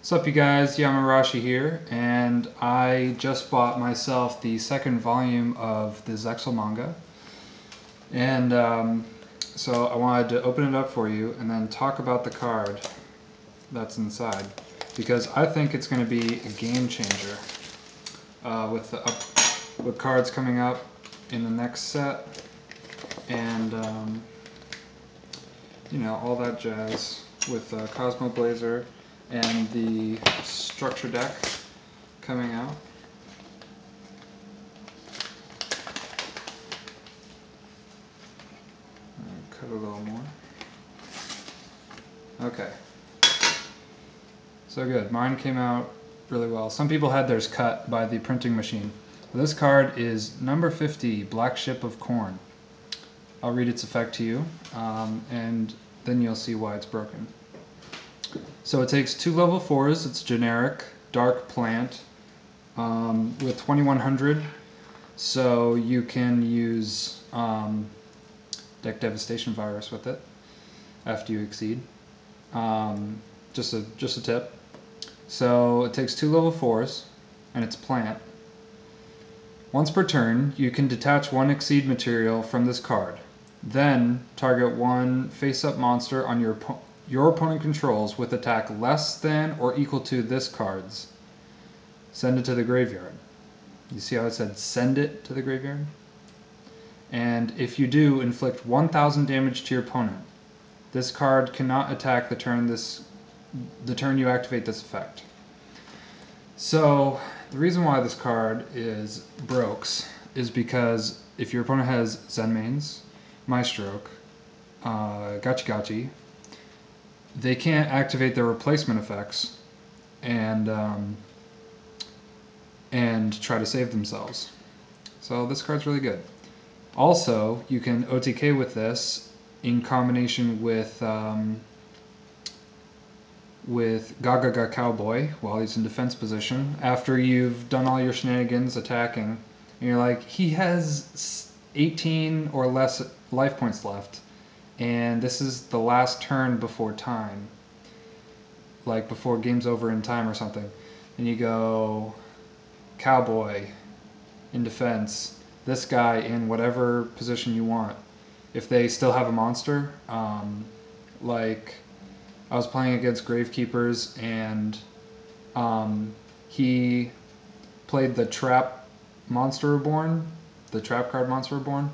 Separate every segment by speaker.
Speaker 1: What's up, you guys? Yamarashi here, and I just bought myself the second volume of the Zexal manga, and so I wanted to open it up for you and then talk about the card that's inside, because I think it's going to be a game changer with cards coming up in the next set, and you know, all that jazz with Cosmo Blazer and the structure deck coming out. Cut a little more. Okay. So good. Mine came out really well. Some people had theirs cut by the printing machine. This card is number 50, Blackship of Corn. I'll read its effect to you, and then you'll see why it's broken. So it takes 2 level 4s. It's generic, dark plant, with 2100. So you can use Deck Devastation Virus with it after you exceed. Just a tip. So it takes 2 level 4s, and it's plant. Once per turn, you can detach 1 exceed material from this card. Then target 1 face-up monster on your opponent controls with attack less than or equal to this card's. Send it to the graveyard. You see how it said send it to the graveyard? And if you do, inflict 1000 damage to your opponent. This card cannot attack the turn you activate this effect. So the reason why this card is brokes is because if your opponent has Zenmaines, Maestroke, Gachi Gachi, they can't activate their replacement effects and try to save themselves. So this card's really good. Also, you can OTK with this in combination with Gaga Cowboy while he's in defense position. After you've done all your shenanigans attacking, and you're like, he has 18 or less life points left, and this is the last turn before time, like before game's over in time or something, and you go Cowboy in defense, this guy in whatever position you want. If they still have a monster, like I was playing against Gravekeepers, and he played the Trap Monster Reborn, the Trap card Monster Reborn,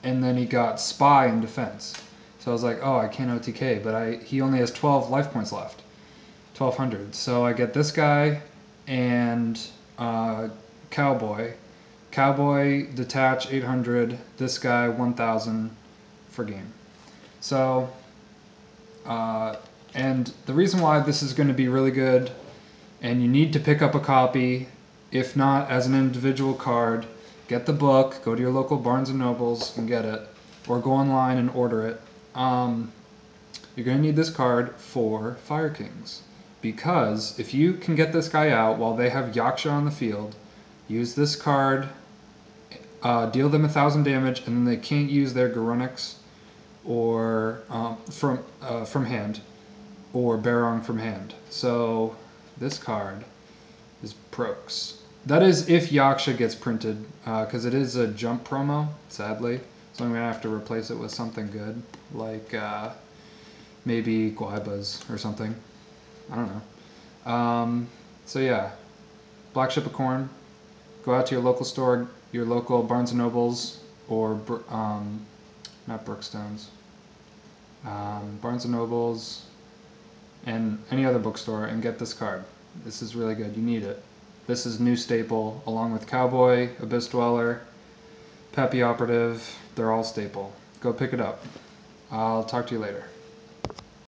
Speaker 1: and then he got Spy in defense. So I was like, oh, I can't OTK, but he only has 12 life points left, 1200. So I get this guy and Cowboy. Cowboy detach 800, this guy 1000 for game. So, and the reason why this is going to be really good, and you need to pick up a copy, if not as an individual card, get the book, go to your local Barnes & Nobles and get it, or go online and order it. You're going to need this card for Fire Kings, because if you can get this guy out while they have Yaksha on the field, use this card, deal them 1000 damage, and then they can't use their Garunix or from hand, or Barong from hand. So this card is Prox. That is if Yaksha gets printed, because it is a jump promo, sadly. So I'm going to have to replace it with something good, like maybe Guaibas or something. I don't know. So yeah, Blackship of Corn. Go out to your local store, your local Barnes & Nobles, or not Brookstones, Barnes & Nobles, and any other bookstore, and get this card. This is really good. You need it. This is new staple, along with Cowboy, Abyss Dweller, Peppy Operative. They're all staple. Go pick it up. I'll talk to you later.